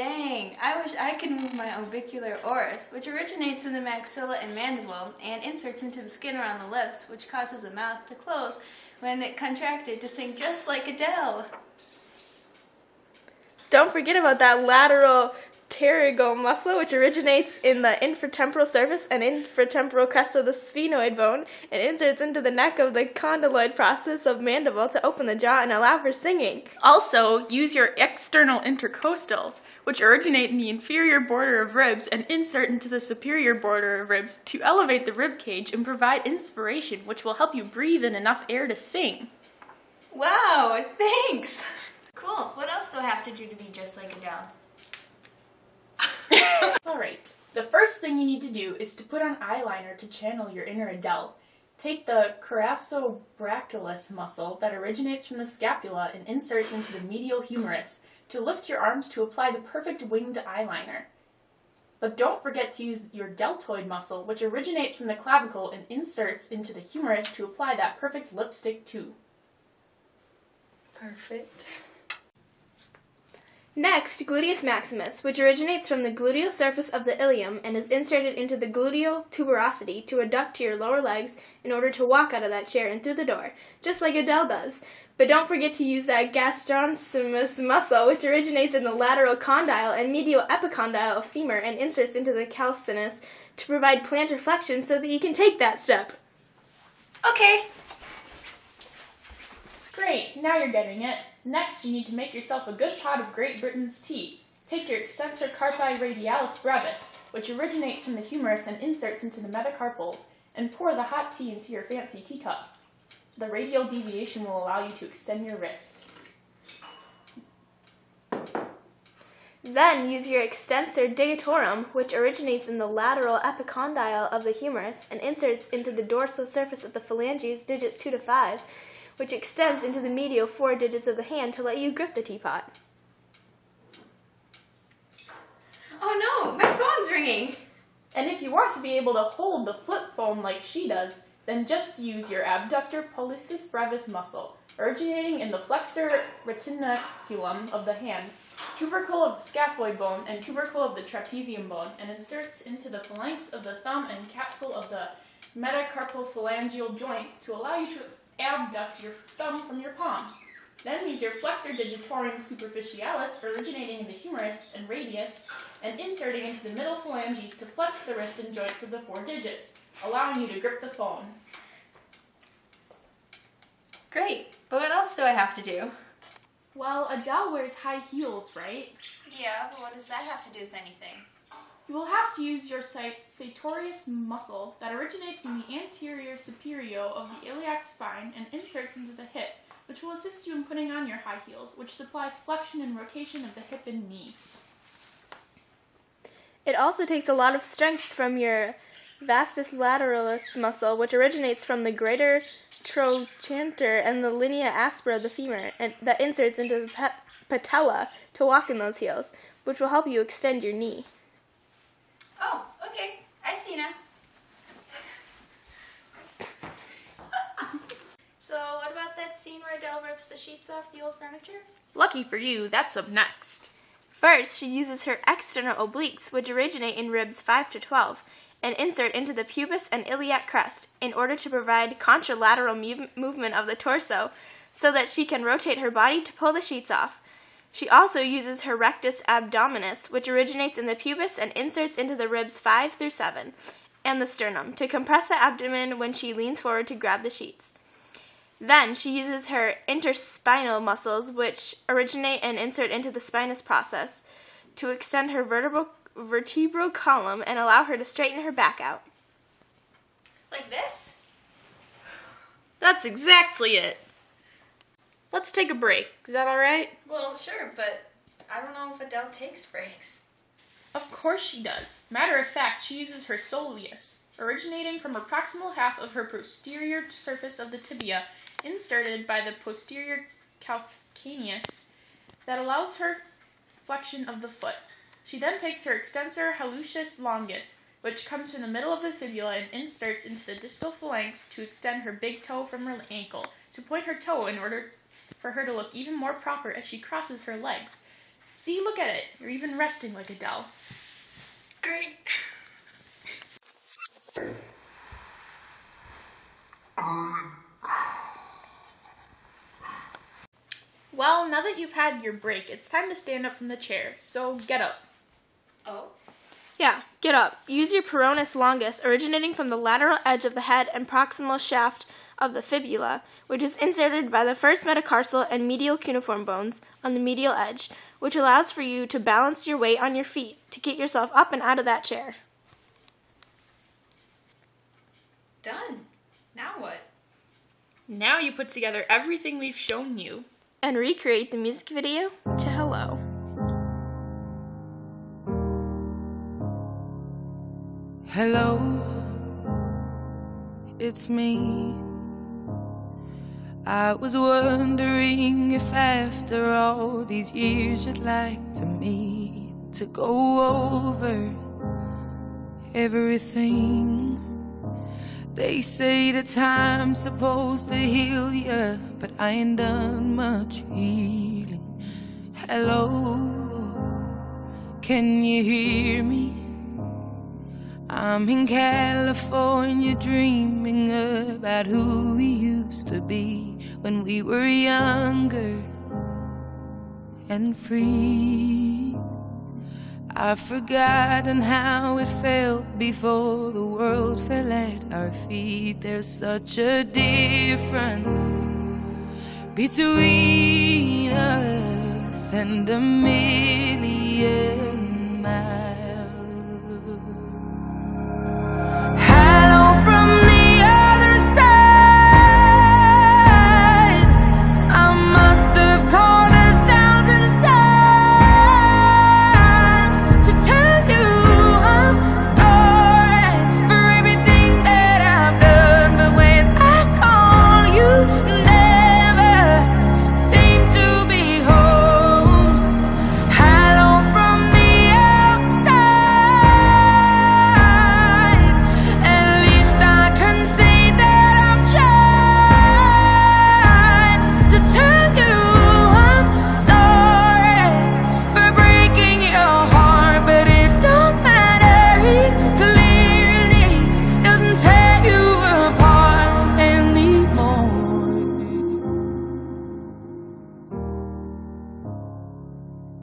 dang. I wish I could move my orbicular oris, which originates in the maxilla and mandible and inserts into the skin around the lips, which causes the mouth to close when it contracted to sing just like Adele. Don't forget about that lateral pterygoid muscle, which originates in the infratemporal surface and infratemporal crest of the sphenoid bone and inserts into the neck of the condyloid process of mandible to open the jaw and allow for singing. Also, use your external intercostals, which originate in the inferior border of ribs and insert into the superior border of ribs to elevate the rib cage and provide inspiration, which will help you breathe in enough air to sing. Wow, thanks! Cool. What else do I have to do to be just like Adele? Alright, the first thing you need to do is to put on eyeliner to channel your inner Adele. Take the coracobrachialis muscle that originates from the scapula and inserts into the medial humerus to lift your arms to apply the perfect winged eyeliner. But don't forget to use your deltoid muscle, which originates from the clavicle and inserts into the humerus to apply that perfect lipstick too. Perfect. Next, gluteus maximus, which originates from the gluteal surface of the ilium and is inserted into the gluteal tuberosity to adduct to your lower legs in order to walk out of that chair and through the door, just like Adele does. But don't forget to use that gastrocnemius muscle, which originates in the lateral condyle and medial epicondyle of femur and inserts into the calcaneus to provide plantar flexion so that you can take that step. Okay. Great, now you're getting it. Next, you need to make yourself a good pot of Great Britain's tea. Take your extensor carpi radialis brevis, which originates from the humerus and inserts into the metacarpals, and pour the hot tea into your fancy teacup. The radial deviation will allow you to extend your wrist. Then use your extensor digitorum, which originates in the lateral epicondyle of the humerus and inserts into the dorsal surface of the phalanges, digits 2 to 5, which extends into the medial 4 digits of the hand to let you grip the teapot. Oh no, my phone's ringing! And if you want to be able to hold the flip phone like she does, then just use your abductor pollicis brevis muscle, originating in the flexor retinaculum of the hand, tubercle of the scaphoid bone, and tubercle of the trapezium bone, and inserts into the phalanx of the thumb and capsule of the metacarpophalangeal joint to allow you to abduct your thumb from your palm. Then use your flexor digitorum superficialis, originating in the humerus and radius, and inserting into the middle phalanges to flex the wrist and joints of the 4 digits, allowing you to grip the phone. Great, but what else do I have to do? Well, Adele wears high heels, right? Yeah, but what does that have to do with anything? You will have to use your sartorius muscle that originates in the anterior superior of the iliac spine and inserts into the hip, which will assist you in putting on your high heels, which supplies flexion and rotation of the hip and knee. It also takes a lot of strength from your vastus lateralis muscle, which originates from the greater trochanter and the linea aspera of the femur, and that inserts into the patella to walk in those heels, which will help you extend your knee. Oh, okay. I see now. So, what about that scene where Adele rips the sheets off the old furniture? Lucky for you, that's up next. First, she uses her external obliques, which originate in ribs 5 to 12, and insert into the pubis and iliac crest in order to provide contralateral movement of the torso so that she can rotate her body to pull the sheets off. She also uses her rectus abdominis, which originates in the pubis and inserts into the ribs 5 through 7, and the sternum, to compress the abdomen when she leans forward to grab the sheets. Then she uses her interspinal muscles, which originate and insert into the spinous process, to extend her vertebral column and allow her to straighten her back out. Like this? That's exactly it. Let's take a break. Is that all right? Well, sure, but I don't know if Adele takes breaks. Of course she does. Matter of fact, she uses her soleus, originating from her proximal half of her posterior surface of the tibia, inserted by the posterior calcaneus, that allows her flexion of the foot. She then takes her extensor hallucis longus, which comes from the middle of the fibula and inserts into the distal phalanx to extend her big toe from her ankle, to point her toe in order for her to look even more proper as she crosses her legs. See, look at it. You're even resting like Adele. Great. Well, now that you've had your break, it's time to stand up from the chair, so get up. Oh. Yeah, get up. Use your peroneus longus, originating from the lateral edge of the head and proximal shaft of the fibula, which is inserted by the first metatarsal and medial cuneiform bones on the medial edge, which allows for you to balance your weight on your feet to get yourself up and out of that chair. Done. Now what? Now you put together everything we've shown you. And recreate the music video to Hello. Hello, it's me. I was wondering if after all these years you'd like to meet to go over everything. They say that time's supposed to heal ya, but I ain't done much healing. Hello, can you hear me? I'm in California dreaming about who we used to be when we were younger and free. I've forgotten how it felt before the world fell at our feet. There's such a difference between us and a million miles.